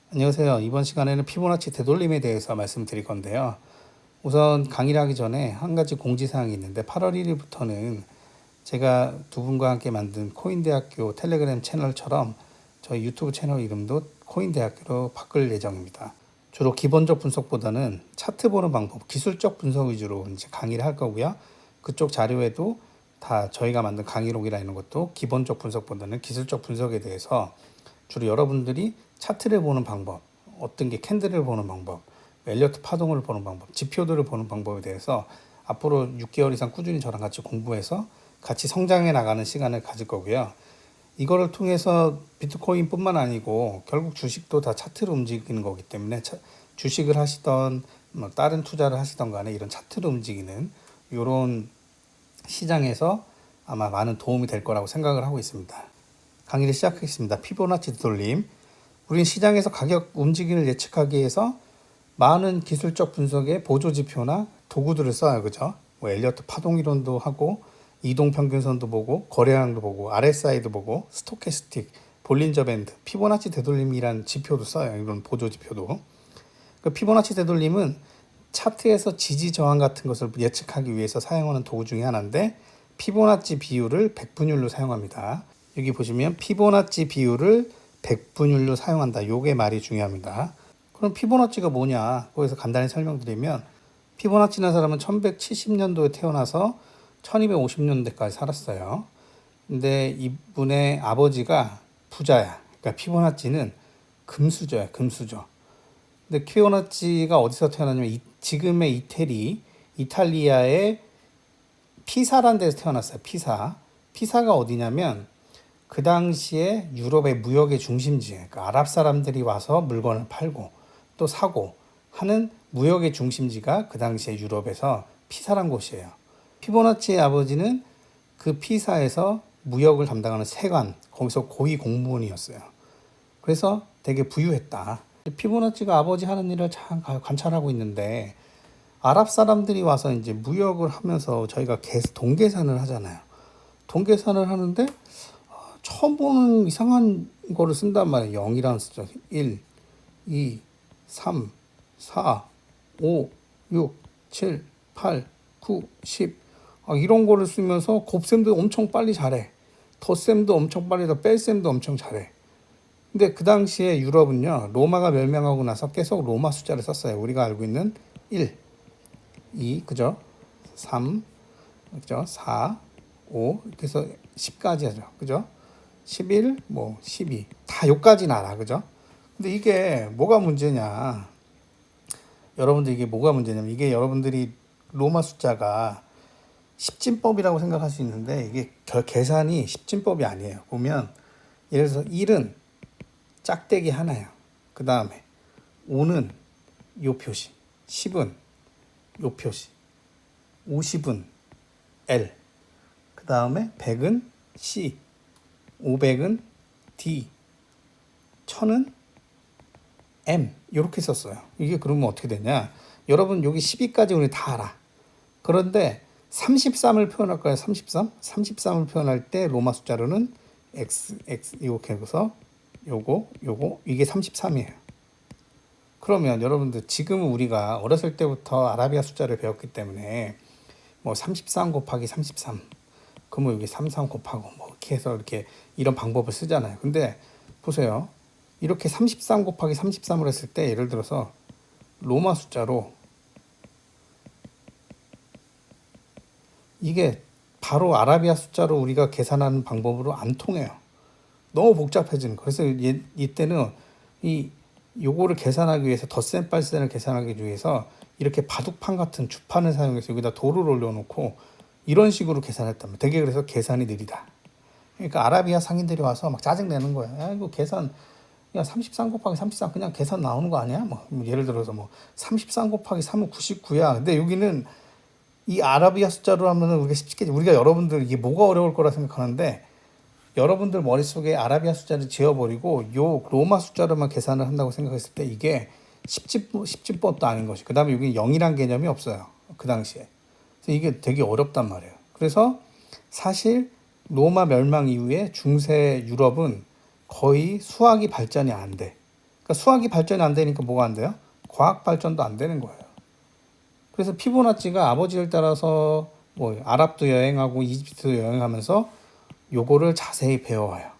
안녕하세요. 이번 시간에는 피보나치 되돌림에 대해서 말씀드릴 건데요. 우선 강의를 하기 전에 한 가지 공지사항이 있는데 8월 1일부터는 제가 두 분과 함께 만든 코인대학교 텔레그램 채널처럼 저희 유튜브 채널 이름도 코인대학교로 바꿀 예정입니다. 주로 기본적 분석보다는 차트 보는 방법, 기술적 분석 위주로 이제 강의를 할 거고요. 그쪽 자료에도 다 저희가 만든 강의록이라 이런 것도 기본적 분석보다는 기술적 분석에 대해서 주로 여러분들이 차트를 보는 방법, 어떤 게 캔들을 보는 방법, 엘리어트 파동을 보는 방법, 지표들을 보는 방법에 대해서 앞으로 6개월 이상 꾸준히 저랑 같이 공부해서 같이 성장해 나가는 시간을 가질 거고요. 이거를 통해서 비트코인뿐만 아니고 결국 주식도 다 차트로 움직이는 거기 때문에 주식을 하시던 뭐 다른 투자를 하시던 간에 이런 차트로 움직이는 이런 시장에서 아마 많은 도움이 될 거라고 생각을 하고 있습니다. 강의를 시작하겠습니다. 피보나치 되돌림. 우리는 시장에서 가격 움직임을 예측하기 위해서 많은 기술적 분석의 보조 지표나 도구들을 써요. 그죠? 뭐 엘리어트 파동 이론도 하고 이동 평균선도 보고 거래량도 보고 RSI도 보고 스토캐스틱, 볼린저 밴드, 피보나치 되돌림이라는 지표도 써요. 이런 보조 지표도. 그 피보나치 되돌림은 차트에서 지지 저항 같은 것을 예측하기 위해서 사용하는 도구 중에 하나인데 피보나치 비율을 100분율로 사용합니다. 여기 보시면 피보나치 비율을 100분율로 사용한다. 요게 말이 중요합니다. 그럼 피보나치가 뭐냐? 거기서 간단히 설명드리면 피보나치라는 사람은 1170년도에 태어나서 1250년대까지 살았어요. 근데 이분의 아버지가 부자야. 그러니까 피보나치는 금수저야, 금수저. 근데 피보나치가 어디서 태어났냐면 지금의 이탈리아의 피사라는 데서 태어났어요. 피사. 피사가 어디냐면 그 당시에 유럽의 무역의 중심지, 그러니까 아랍 사람들이 와서 물건을 팔고 또 사고 하는 무역의 중심지가 그 당시에 유럽에서 피사란 곳이에요. 피보나치의 아버지는 그 피사에서 무역을 담당하는 세관, 거기서 고위 공무원이었어요. 그래서 되게 부유했다. 피보나치가 아버지 하는 일을 잘 관찰하고 있는데 아랍 사람들이 와서 이제 무역을 하면서 저희가 동계산을 하잖아요. 동계산을 하는데 처음 보는 이상한 거를 쓴단 말이에요. 0이라는 숫자. 1, 2, 3, 4, 5, 6, 7, 8, 9, 10. 이런 거를 쓰면서 곱셈도 엄청 빨리 잘해. 덧셈도 엄청 빨리 더 뺄셈도 엄청 잘해. 근데 그 당시에 유럽은요. 로마가 멸망하고 나서 계속 로마 숫자를 썼어요. 우리가 알고 있는 1, 2, 그죠? 3, 그죠? 4, 5, 이렇게 해서 10까지 하죠. 그죠? 11, 뭐 12. 다 요까지는 알아. 그죠? 근데 이게 뭐가 문제냐? 여러분들 이게 뭐가 문제냐면 이게 여러분들이 로마 숫자가 십진법이라고 생각할 수 있는데 이게 계산이 십진법이 아니에요. 보면 예를 들어서 1은 짝대기 하나예요. 그 다음에 5는 요 표시, 10은 요 표시, 50은 L, 그 다음에 100은 C, 500은 D, 1000은 M 이렇게 썼어요. 이게 그러면 어떻게 되냐? 여러분 여기 12까지 우리 다 알아. 그런데 33을 표현할 거예요. 33? 33을 표현할 때 로마 숫자로는 X 이렇게 해서 요거 이게 33이에요. 그러면 여러분들 지금은 우리가 어렸을 때부터 아라비아 숫자를 배웠기 때문에 뭐 33 곱하기 33 그러면 여기 33 곱하고 뭐 이렇게 해서 이렇게 이런 방법을 쓰잖아요. 근데 보세요. 이렇게 33 곱하기 33을 했을 때 예를 들어서 로마 숫자로 이게 바로 아라비아 숫자로 우리가 계산하는 방법으로 안 통해요. 너무 복잡해지는 거. 그래서 이때는 요거를 계산하기 위해서 덧셈 뺄셈을 계산하기 위해서 이렇게 바둑판 같은 주판을 사용해서 여기다 돌을 올려놓고 이런 식으로 계산했다면 되게 그래서 계산이 느리다. 그러니까 아라비아 상인들이 와서 막 짜증내는 거야. 야 이거 계산 야 33 곱하기 33 그냥 계산 나오는 거 아니야? 뭐 예를 들어서 뭐 33 곱하기 3은 99야. 근데 여기는 이 아라비아 숫자로 하면은 우리가 여러분들 이게 뭐가 어려울 거라 생각하는데 여러분들 머릿속에 아라비아 숫자를 지워버리고 요 로마 숫자로만 계산을 한다고 생각했을 때 이게 10진법도 아닌 것이. 그 다음에 여기 0이란 개념이 없어요. 그 당시에. 그래서 이게 되게 어렵단 말이에요. 그래서 사실 로마 멸망 이후에 중세 유럽은 거의 수학이 발전이 안 돼. 그러니까 수학이 발전이 안 되니까 뭐가 안 돼요? 과학 발전도 안 되는 거예요. 그래서 피보나치가 아버지를 따라서 뭐 아랍도 여행하고 이집트도 여행하면서 요거를 자세히 배워와요.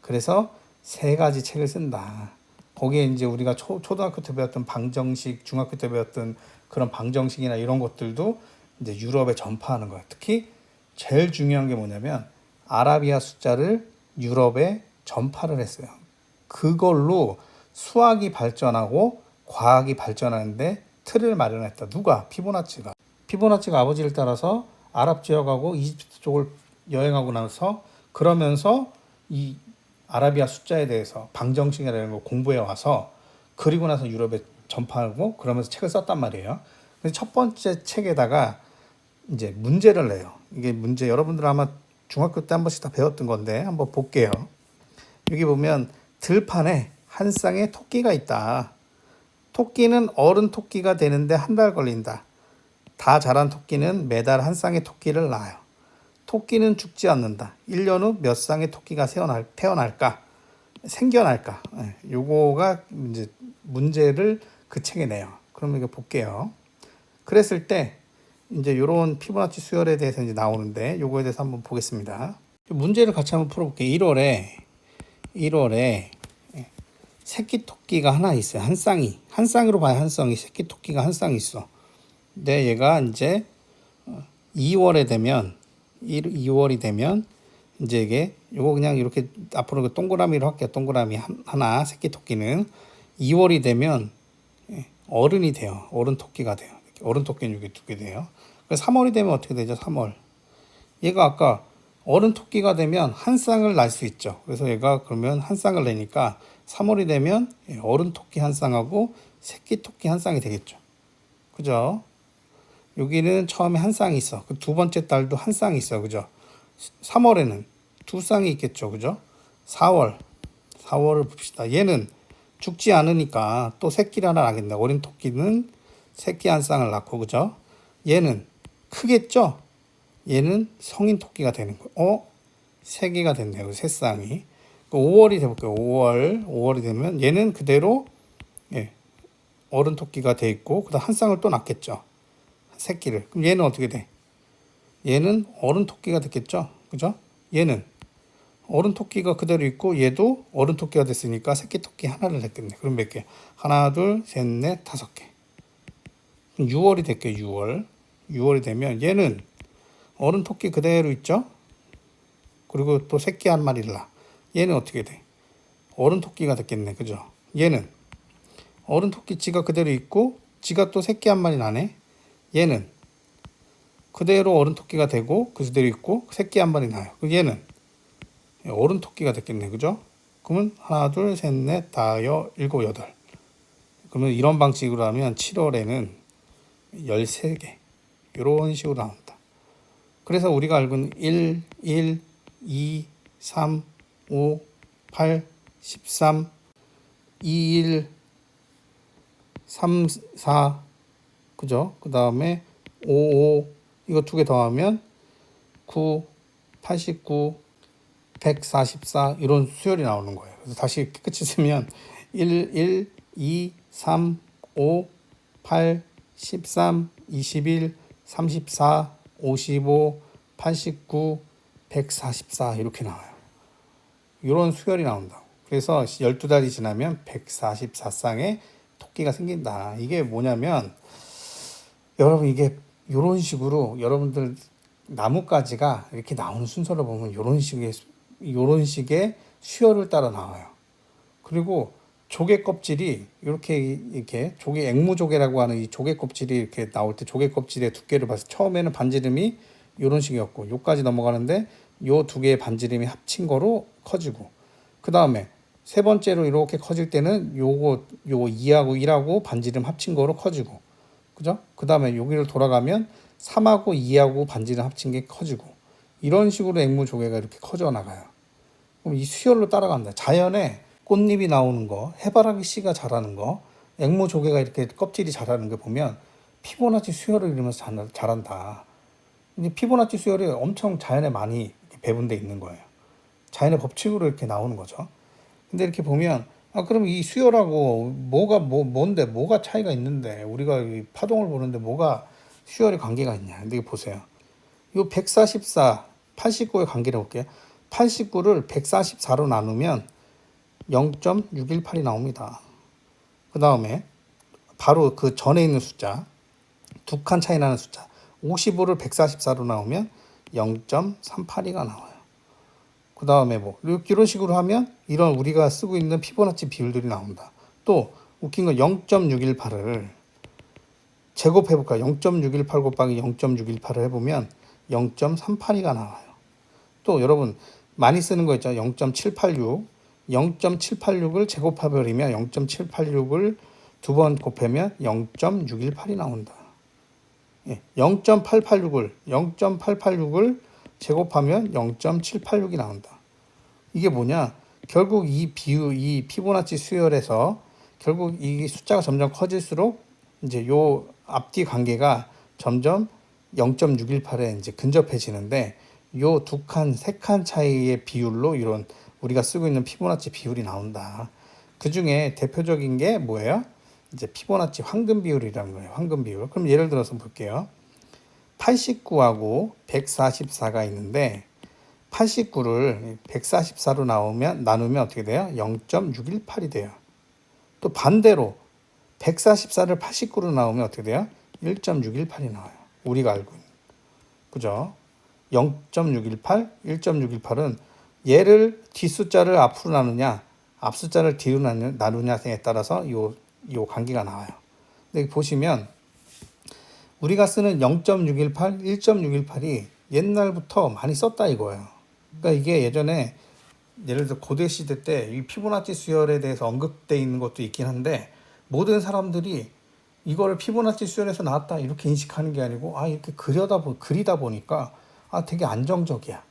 그래서 세 가지 책을 쓴다. 거기에 이제 우리가 초등학교 때 배웠던 방정식, 중학교 때 배웠던 그런 방정식이나 이런 것들도 이제 유럽에 전파하는 거예요. 특히 제일 중요한 게 뭐냐면 아라비아 숫자를 유럽에 전파를 했어요. 그걸로 수학이 발전하고 과학이 발전하는데 틀을 마련했다. 누가? 피보나치가. 피보나치가 아버지를 따라서 아랍 지역하고 이집트 쪽을 여행하고 나서 그러면서 이 아라비아 숫자에 대해서 방정식이라는 걸 공부해 와서 그리고 나서 유럽에 전파하고 그러면서 책을 썼단 말이에요. 그래서 첫 번째 책에다가 이제 문제를 내요. 이게 문제 여러분들 아마 중학교 때 한 번씩 다 배웠던 건데 한번 볼게요. 여기 보면 들판에 한 쌍의 토끼가 있다. 토끼는 어른 토끼가 되는데 한 달 걸린다. 다 자란 토끼는 매달 한 쌍의 토끼를 낳아요. 토끼는 죽지 않는다. 1년 후 몇 쌍의 토끼가 태어날까? 생겨날까? 요거가 이제 문제를 그 책에 내요. 그럼 이거 볼게요. 그랬을 때 이제 요런 피보나치 수열에 대해서 이제 나오는데 요거에 대해서 한번 보겠습니다. 문제를 같이 한번 풀어볼게요. 1월에 새끼 토끼가 하나 있어요. 한 쌍으로 봐야 한 쌍이 새끼 토끼가 한 쌍 있어. 근데 얘가 이제 2월에 되면 2월이 되면 이제 이게 요거 그냥 이렇게 앞으로 그 동그라미로 할게요. 동그라미 하나 새끼 토끼는 2월이 되면 어른이 돼요. 어른 토끼가 돼요. 어른 토끼는 이게 두 개 돼요. 그래서 3월이 되면 어떻게 되죠? 3월. 얘가 아까 어른 토끼가 되면 한 쌍을 낳을 수 있죠. 그래서 얘가 그러면 한 쌍을 내니까 3월이 되면 어른 토끼 한 쌍하고 새끼 토끼 한 쌍이 되겠죠. 그죠? 여기는 처음에 한 쌍이 있어. 그 두 번째 달도 한 쌍이 있어. 그죠? 3월에는 두 쌍이 있겠죠. 그죠? 4월을 봅시다. 얘는 죽지 않으니까 또 새끼를 하나 낳겠네. 어린 토끼는 새끼 한 쌍을 낳고, 그죠? 얘는 크겠죠? 얘는 성인 토끼가 되는 거예요. 세 개가 됐네요. 세 쌍이. 5월이 돼볼게요. 5월이 되면 얘는 그대로 어른 토끼가 돼 있고, 그다음 한 쌍을 또 낳겠죠. 새끼를. 그럼 얘는 어떻게 돼? 얘는 어른 토끼가 됐겠죠. 그죠? 얘는 어른 토끼가 그대로 있고 얘도 어른 토끼가 됐으니까 새끼 토끼 하나를 냈겠네. 그럼 몇 개? 하나, 둘, 셋, 넷, 다섯 개. 6월이 됐게요. 6월이 되면 얘는 어른 토끼 그대로 있죠. 그리고 또 새끼 한 마리를 낳아. 얘는 어떻게 돼? 어른 토끼가 됐겠네. 그죠? 얘는 어른 토끼 지가 그대로 있고 지가 또 새끼 한 마리 나네. 얘는 그대로 어른 토끼가 되고 그대로 있고 새끼 한 마리 나요. 얘는 어른 토끼가 됐겠네. 그죠? 그러면 하나, 둘, 셋, 넷, 다섯, 일곱, 여덟. 그러면 이런 방식으로 하면 7월에는 13개. 이런 식으로 나온다. 그래서 우리가 알고 있는 1, 2, 3, 5, 8, 13, 21, 3, 4, 그죠? 그 다음에 5, 이거 두 개 더하면 9, 89, 144 이런 수열이 나오는 거예요. 그래서 다시 끝이 쓰면 1, 2, 3, 5, 8, 13, 21, 34, 55, 89, 144 이렇게 나와요. 이런 수열이 나온다고. 그래서 12달이 지나면 144쌍의 토끼가 생긴다. 이게 뭐냐면 여러분 이게 이런 식으로 여러분들 나뭇가지가 이렇게 나오는 순서를 보면 이런 식의 수열을 따라 나와요. 그리고 조개 껍질이 이렇게 조개 앵무조개라고 하는 이 조개 껍질이 이렇게 나올 때 조개 껍질의 두께를 봐서 처음에는 반지름이 이런 식이었고 요까지 넘어가는데 요 두 개의 반지름이 합친 거로 커지고 그 다음에 세 번째로 이렇게 커질 때는 요거 2하고 1하고 반지름 합친 거로 커지고 그죠? 그 다음에 여기를 돌아가면 3하고 2하고 반지름 합친 게 커지고 이런 식으로 앵무조개가 이렇게 커져 나가요. 그럼 이 수열로 따라간다. 자연에 꽃잎이 나오는 거, 해바라기 씨가 자라는 거, 앵무조개가 이렇게 껍질이 자라는 거 보면 피보나치 수열을 이루면서 자란다. 근데 피보나치 수열이 엄청 자연에 많이 배분돼 있는 거예요. 자연의 법칙으로 이렇게 나오는 거죠. 근데 이렇게 보면 그럼 이 수열하고 뭔데, 뭐가 차이가 있는데, 우리가 이 파동을 보는데 뭐가 수열의 관계가 있냐. 근데 이거 보세요. 요 144, 89의 관계를 볼게요. 89를 144로 나누면 0.618이 나옵니다. 그 다음에 바로 그 전에 있는 숫자, 두 칸 차이 나는 숫자, 55를 144로 나오면 0.382가 나와요. 그 다음에 뭐 이런 식으로 하면 이런 우리가 쓰고 있는 피보나치 비율들이 나온다. 또 웃긴 건 0.618을 제곱해 볼까요? 0.618 곱하기 0.618을 해보면 0.382가 나와요. 또 여러분 많이 쓰는 거 있죠. 0.786, 0.786을 제곱해버리면 0.786을 두 번 곱하면 0.618이 나온다. 0.886을 제곱하면 0.786이 나온다. 이게 뭐냐? 결국 이 피보나치 수열에서 결국 이 숫자가 점점 커질수록 이제 요 앞뒤 관계가 점점 0.618에 이제 근접해지는데 요 두 칸, 세 칸 차이의 비율로 이런 우리가 쓰고 있는 피보나치 비율이 나온다. 그 중에 대표적인 게 뭐예요? 이제 피보나치 황금 비율이라는 거예요. 황금 비율. 그럼 예를 들어서 볼게요. 89하고 144가 있는데 89를 144로 나누면 어떻게 돼요? 0.618이 돼요. 또 반대로 144를 89로 나오면 어떻게 돼요? 1.618이 나와요. 우리가 알고 있는. 그죠? 0.618, 1.618은 얘를 뒷숫자를 앞으로 나누냐, 앞숫자를 뒤로 나누냐에 따라서 요 관계가 나와요. 근데 보시면 우리가 쓰는 0.618, 1.618이 옛날부터 많이 썼다 이거예요. 그러니까 이게 예전에 예를 들어 고대 시대 때 이 피보나치 수열에 대해서 언급되어 있는 것도 있긴 한데 모든 사람들이 이거를 피보나치 수열에서 나왔다 이렇게 인식하는 게 아니고 이렇게 그리다 보니까 되게 안정적이야.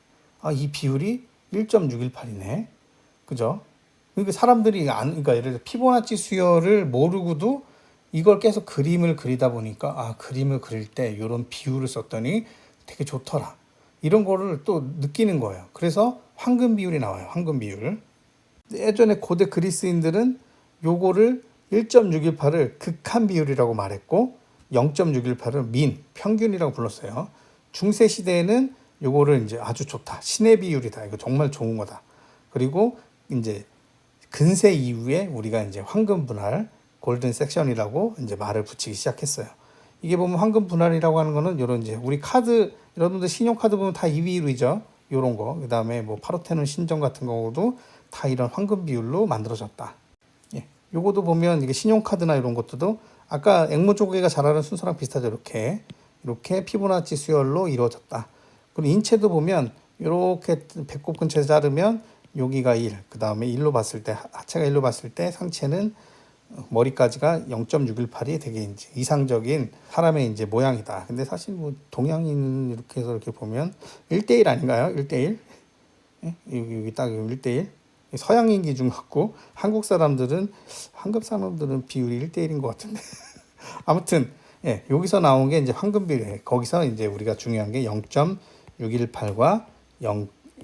이 비율이 1.618이네. 그죠? 그러니까 사람들이 그러니까 예를 들어 피보나치 수열을 모르고도 이걸 계속 그림을 그리다 보니까 그림을 그릴 때 이런 비율을 썼더니 되게 좋더라. 이런 거를 또 느끼는 거예요. 그래서 황금 비율이 나와요. 황금 비율. 예전에 고대 그리스인들은 요거를 1.618을 극한 비율이라고 말했고 0.618을 평균이라고 불렀어요. 중세 시대에는 요거를 이제 아주 좋다. 신의 비율이다. 이거 정말 좋은 거다. 그리고 이제 근세 이후에 우리가 이제 황금 분할 골든 섹션이라고 이제 말을 붙이기 시작했어요. 이게 보면 황금 분할이라고 하는 거는 이런 이제 우리 카드 여러분들 신용카드 보면 다 이 비율이죠. 요런 거. 그다음에 뭐 파르테논 신전 같은 경우도 다 이런 황금 비율로 만들어졌다. 요거도 보면 이게 신용카드나 이런 것들도 아까 앵무 조개가 자라는 순서랑 비슷하죠. 이렇게 피보나치 수열로 이루어졌다. 그리고 인체도 보면 이렇게 배꼽 근처에서 자르면 여기가 1, 그 다음에 1로 봤을 때 하체가 1로 봤을 때 상체는 머리까지가 0.618이 되게 이제 이상적인 사람의 이제 모양이다. 근데 사실 뭐 동양인 이렇게 해서 이렇게 보면 1대1 아닌가요? 1대1? 여기 딱 1대1? 서양인 기준 같고 한국 사람들은 비율이 1대1인 것 같은데 아무튼 여기서 나온 게 이제 황금 비율이에요. 거기서 이제 우리가 중요한 게 0.618과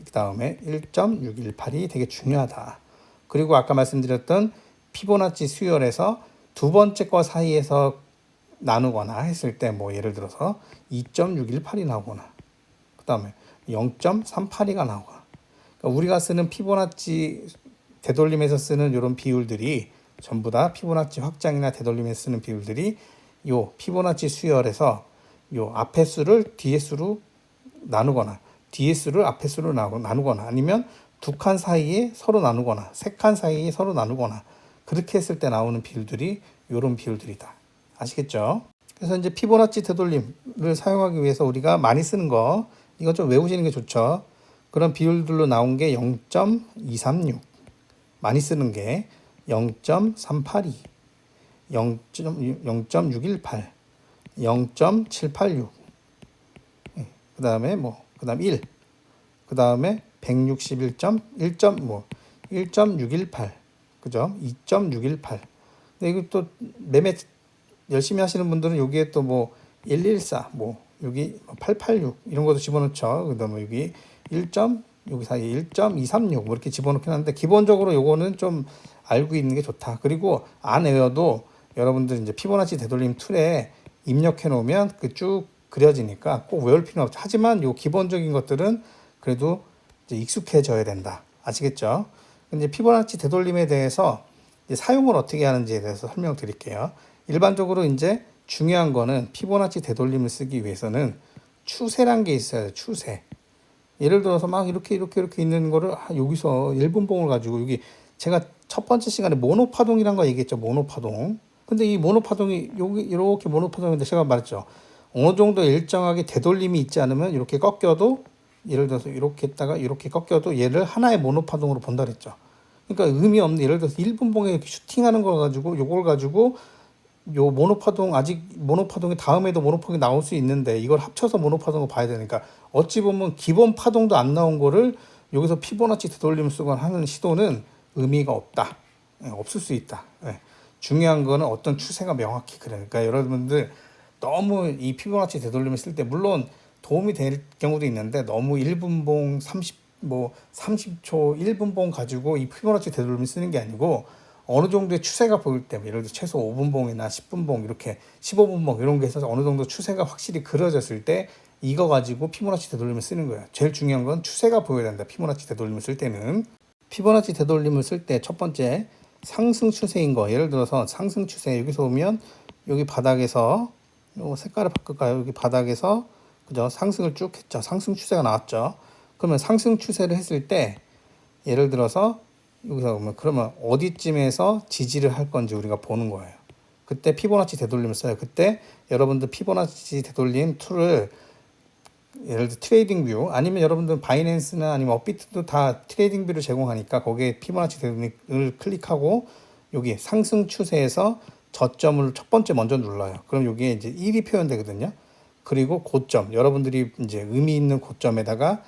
그다음에 1.618이 되게 중요하다. 그리고 아까 말씀드렸던 피보나치 수열에서 두 번째 거 사이에서 나누거나 했을 때 뭐 예를 들어서 2.618이 나오거나 그다음에 0.382가 나오거나 그러니까 우리가 쓰는 피보나치 되돌림에서 쓰는 이런 비율들이 전부 다 피보나치 확장이나 되돌림에서 쓰는 비율들이 요 피보나치 수열에서 요 앞의 수를 뒤의 수로 나누거나 뒤의 수를 앞의 수로 나누거나 아니면 두 칸 사이에 서로 나누거나 세 칸 사이에 서로 나누거나 그렇게 했을 때 나오는 비율들이 이런 비율들이다. 아시겠죠? 그래서 이제 피보나치 되돌림을 사용하기 위해서 우리가 많이 쓰는 거 이거 좀 외우시는 게 좋죠. 그런 비율들로 나온 게 0.236 많이 쓰는 게 0.382 0.618 0.786 그 다음에 그다음 1 그 다음에 161.1.618 그죠? 2.618 근데 이거 또 매매 열심히 하시는 분들은 여기에 또 114 여기 886 이런 것도 집어넣죠. 그다음에 여기 1. 여기 사이에 1.236 뭐 이렇게 집어넣긴 하는데 기본적으로 요거는 좀 알고 있는 게 좋다. 그리고 안 외워도 여러분들 이제 피보나치 되돌림 툴에 입력해 놓으면 그 쭉 그려지니까 꼭 외울 필요는 없죠. 하지만 요 기본적인 것들은 그래도 이제 익숙해져야 된다. 아시겠죠? 근데 피보나치 되돌림에 대해서 이제 사용을 어떻게 하는지에 대해서 설명드릴게요. 일반적으로 이제 중요한 거는 피보나치 되돌림을 쓰기 위해서는 추세란 게 있어요. 추세. 예를 들어서 막 이렇게 있는 거를 여기서 1분봉을 가지고 여기 제가 첫 번째 시간에 모노파동이란 거 얘기했죠. 모노파동. 근데 이 모노파동이 여기 이렇게 모노파동인데 제가 말했죠. 어느 정도 일정하게 되돌림이 있지 않으면 이렇게 꺾여도 예를 들어서 이렇게 했다가 이렇게 꺾여도 얘를 하나의 모노파동으로 본다 그랬죠. 그러니까 의미 없는 예를 들어서 1분봉에 이렇게 슈팅하는 걸 가지고 요걸 가지고 요 모노파동 아직 모노파동이 다음에도 모노파동이 나올 수 있는데 이걸 합쳐서 모노파동을 봐야 되니까 어찌 보면 기본 파동도 안 나온 거를 여기서 피보나치 되돌림 쓰거나 하는 시도는 의미가 없다. 없을 수 있다. 중요한 거는 어떤 추세가 명확히 그래. 그러니까 여러분들 너무 이 피보나치 되돌림을 쓸 때 물론 도움이 될 경우도 있는데 너무 1분봉 30초 1분봉 가지고 이 피보나치 되돌림을 쓰는 게 아니고 어느 정도의 추세가 보일 때 예를 들어 최소 5분봉이나 10분봉 이렇게 15분봉 이런 게 있어서 어느 정도 추세가 확실히 그려졌을 때 이거 가지고 피보나치 되돌림을 쓰는 거예요. 제일 중요한 건 추세가 보여야 된다. 피보나치 되돌림을 쓸 때는 피보나치 되돌림을 쓸 때 첫 번째 상승 추세인 거. 예를 들어서 상승 추세 여기서 보면 여기 바닥에서 요 색깔을 바꿀까요? 여기 바닥에서 그죠? 상승을 쭉 했죠. 상승 추세가 나왔죠. 그러면 상승 추세를 했을 때 예를 들어서 여기서 보면 그러면 어디쯤에서 지지를 할 건지 우리가 보는 거예요. 그때 피보나치 되돌림을 써요. 그때 여러분들 피보나치 되돌림 툴을 예를 들어 트레이딩 뷰 아니면 여러분들 바이낸스나 아니면 업비트도 다 트레이딩 뷰를 제공하니까 거기에 피보나치 되돌림을 클릭하고 여기 상승 추세에서 저점을 첫 번째 먼저 눌러요. 그럼 여기에 이제 1이 표현되거든요. 그리고 고점 여러분들이 이제 의미 있는 고점에다가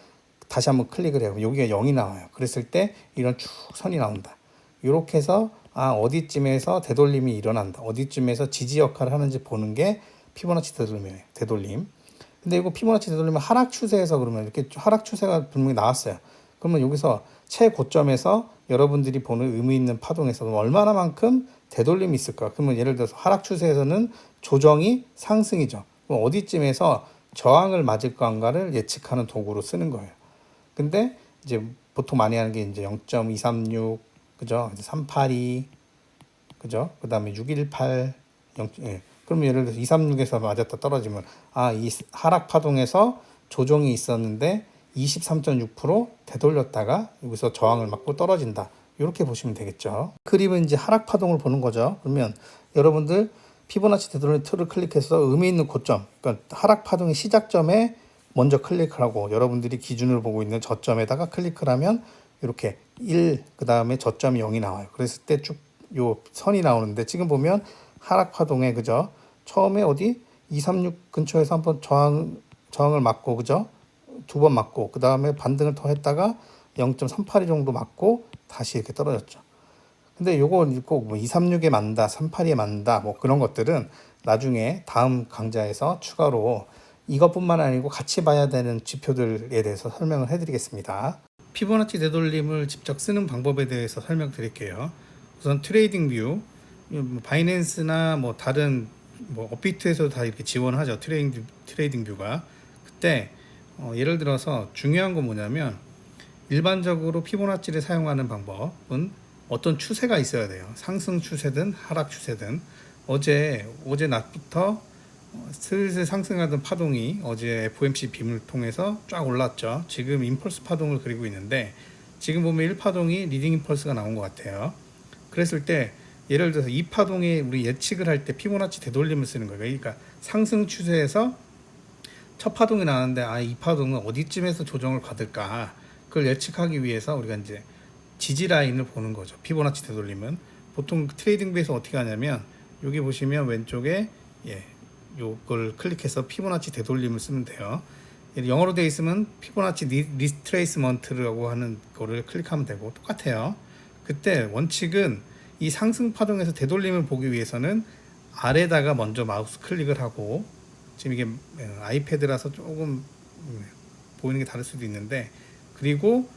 다시 한번 클릭을 해요. 여기가 0이 나와요. 그랬을 때 이런 쭉 선이 나온다. 이렇게 해서 어디쯤에서 되돌림이 일어난다. 어디쯤에서 지지 역할을 하는지 보는 게 피보나치 되돌림이에요. 되돌림. 근데 이거 피보나치 되돌림은 하락 추세에서 그러면 이렇게 하락 추세가 분명히 나왔어요. 그러면 여기서 최고점에서 여러분들이 보는 의미 있는 파동에서 얼마나만큼 되돌림이 있을까? 그러면 예를 들어서 하락 추세에서는 조정이 상승이죠. 그럼 어디쯤에서 저항을 맞을 건가를 예측하는 도구로 쓰는 거예요. 근데 이제 보통 많이 하는 게 이제 0.236 그죠? 382 그죠? 그다음에 618 그러면 예를 들어서 236에서 맞았다 떨어지면 이 하락 파동에서 조정이 있었는데 23.6% 되돌렸다가 여기서 저항을 맞고 떨어진다. 이렇게 보시면 되겠죠. 그림은 이제 하락 파동을 보는 거죠. 그러면 여러분들 피보나치 되돌림 툴을 클릭해서 의미 있는 고점, 그러니까 하락 파동의 시작점에 먼저 클릭을 하고 여러분들이 기준을 보고 있는 저점에다가 클릭을 하면 이렇게 1, 그 다음에 저점이 0이 나와요. 그랬을 때 쭉 요 선이 나오는데 지금 보면 하락 파동에 그죠? 처음에 어디 236 근처에서 한번 저항을 맞고 그죠? 두 번 맞고 그 다음에 반등을 더 했다가 0.382 정도 맞고 다시 이렇게 떨어졌죠. 근데 요거 꼭 236에 맞는다, 382에 맞는다 뭐 그런 것들은 나중에 다음 강좌에서 추가로 이것뿐만 아니고 같이 봐야 되는 지표들에 대해서 설명을 해드리겠습니다. 피보나치 되돌림을 직접 쓰는 방법에 대해서 설명드릴게요. 우선 트레이딩 뷰, 바이낸스나 뭐 다른 업비트에서 다 이렇게 지원하죠. 트레이딩 뷰가 그때 예를 들어서 중요한 건 뭐냐면 일반적으로 피보나치를 사용하는 방법은 어떤 추세가 있어야 돼요. 상승 추세든 하락 추세든 어제 낮부터 슬슬 상승하던 파동이 어제 FOMC 빔을 통해서 쫙 올랐죠. 지금 임펄스 파동을 그리고 있는데 지금 보면 1파동이 리딩 임펄스가 나온 것 같아요. 그랬을 때 예를 들어서 이 파동에 우리 예측을 할 때 피보나치 되돌림을 쓰는 거예요. 그러니까 상승 추세에서 첫 파동이 나왔는데 이 파동은 어디쯤에서 조정을 받을까 그걸 예측하기 위해서 우리가 이제 지지 라인을 보는 거죠. 피보나치 되돌림은 보통 트레이딩 뷰에서 어떻게 하냐면 여기 보시면 왼쪽에 요걸 클릭해서 피보나치 되돌림을 쓰면 돼요. 영어로 되어 있으면 피보나치 리트레이스먼트라고 하는 거를 클릭하면 되고 똑같아요. 그때 원칙은 이 상승 파동에서 되돌림을 보기 위해서는 아래다가 먼저 마우스 클릭을 하고 지금 이게 아이패드라서 조금 보이는 게 다를 수도 있는데 그리고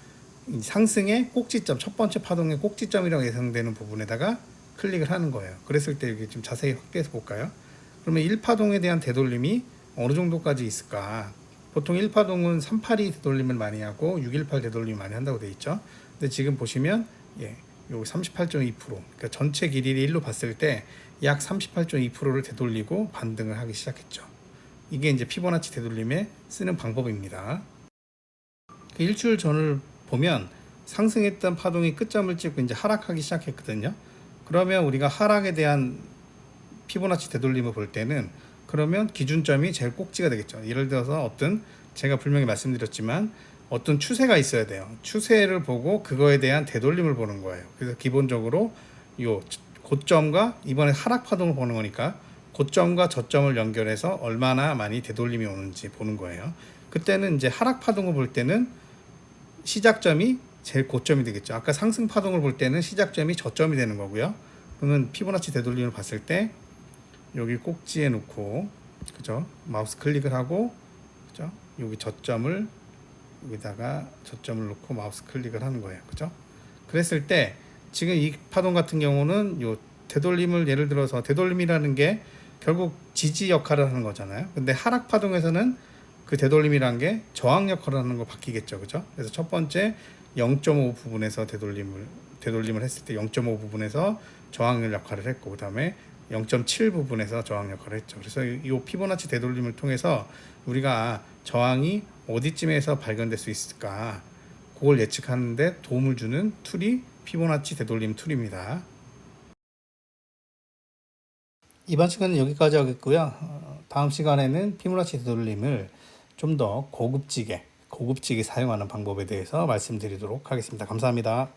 이 상승의 꼭지점, 첫 번째 파동의 꼭지점이라고 예상되는 부분에다가 클릭을 하는 거예요. 그랬을 때 여기 좀 자세히 확대해서 볼까요? 그러면 1파동에 대한 되돌림이 어느 정도까지 있을까? 보통 1파동은 382 되돌림을 많이 하고 618 되돌림 많이 한다고 돼 있죠. 근데 지금 보시면 요 38.2%, 그러니까 전체 길이를 1로 봤을 때 약 38.2%를 되돌리고 반등을 하기 시작했죠. 이게 이제 피보나치 되돌림에 쓰는 방법입니다. 일주일 전을 보면 상승했던 파동이 끝점을 찍고 이제 하락하기 시작했거든요. 그러면 우리가 하락에 대한 피보나치 되돌림을 볼 때는 그러면 기준점이 제일 꼭지가 되겠죠. 예를 들어서 어떤, 제가 분명히 말씀드렸지만 어떤 추세가 있어야 돼요. 추세를 보고 그거에 대한 되돌림을 보는 거예요. 그래서 기본적으로 요 고점과 이번에 하락 파동을 보는 거니까 고점과 저점을 연결해서 얼마나 많이 되돌림이 오는지 보는 거예요. 그때는 이제 하락 파동을 볼 때는 시작점이 제일 고점이 되겠죠. 아까 상승 파동을 볼 때는 시작점이 저점이 되는 거고요. 그러면 피보나치 되돌림을 봤을 때 여기 꼭지에 놓고, 그죠? 마우스 클릭을 하고, 그죠? 여기 저점을 여기다가 저점을 놓고 마우스 클릭을 하는 거예요. 그죠? 그랬을 때 지금 이 파동 같은 경우는 요 되돌림을, 예를 들어서 되돌림이라는 게 결국 지지 역할을 하는 거잖아요. 근데 하락 파동에서는 그 되돌림이라는 게 저항 역할을 하는 거 바뀌겠죠. 그죠? 그래서 첫 번째 0.5 부분에서 되돌림을 했을 때 0.5 부분에서 저항 역할을 했고, 그다음에 0.7 부분에서 저항 역할을 했죠. 그래서 이 피보나치 되돌림을 통해서 우리가 저항이 어디쯤에서 발견될 수 있을까, 그걸 예측하는데 도움을 주는 툴이 피보나치 되돌림 툴입니다. 이번 시간은 여기까지 하겠고요. 다음 시간에는 피보나치 되돌림을 좀 더 고급지게 사용하는 방법에 대해서 말씀드리도록 하겠습니다. 감사합니다.